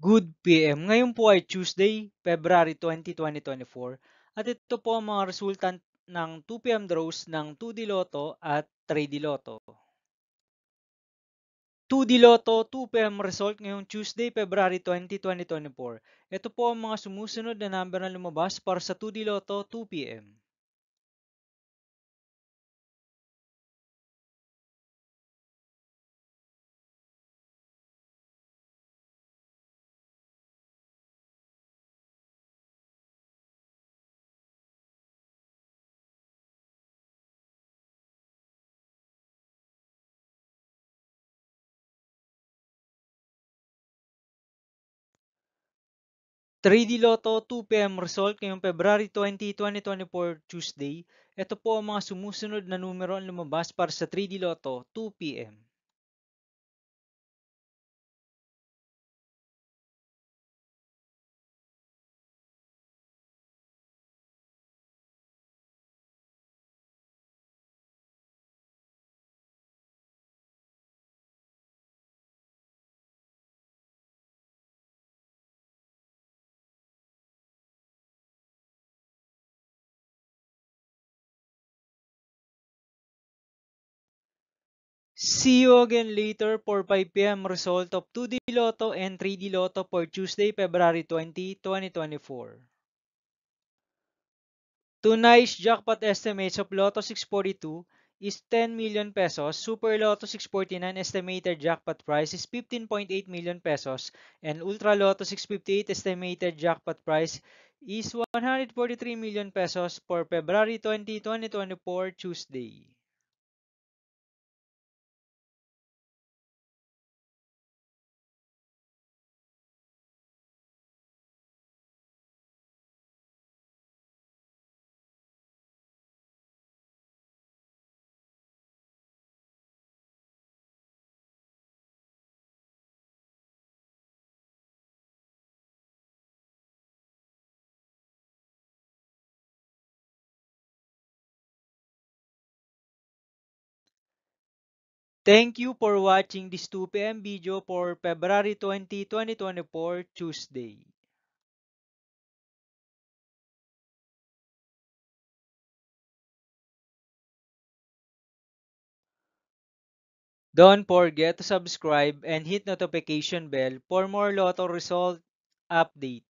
Good PM. Ngayon po ay Tuesday, February 20, 2024 at ito po ang mga resulta ng 2 PM draws ng 2D Lotto at 3D Lotto. 2D Lotto 2 PM result ngayong Tuesday, February 20, 2024. Ito po ang mga sumusunod na number na lumabas para sa 2D Lotto 2 PM. 3D Lotto 2 PM result ngayong February 20, 2024 Tuesday. Ito po ang mga sumusunod na numero ang lumabas para sa 3D Lotto 2 PM. 'See you again later for 5 PM result of 2D Lotto and 3D Lotto for Tuesday, February 20, 2024. Tonight's jackpot estimates of Lotto 642 is 10 million pesos. Super Lotto 649 estimated jackpot price is 15.8 million pesos. And Ultra Lotto 658 estimated jackpot price is 143 million pesos for February 20, 2024 Tuesday. Thank you for watching this 2 PM video for February 20, 2024 Tuesday. Don't forget to subscribe and hit notification bell for more Lotto result update.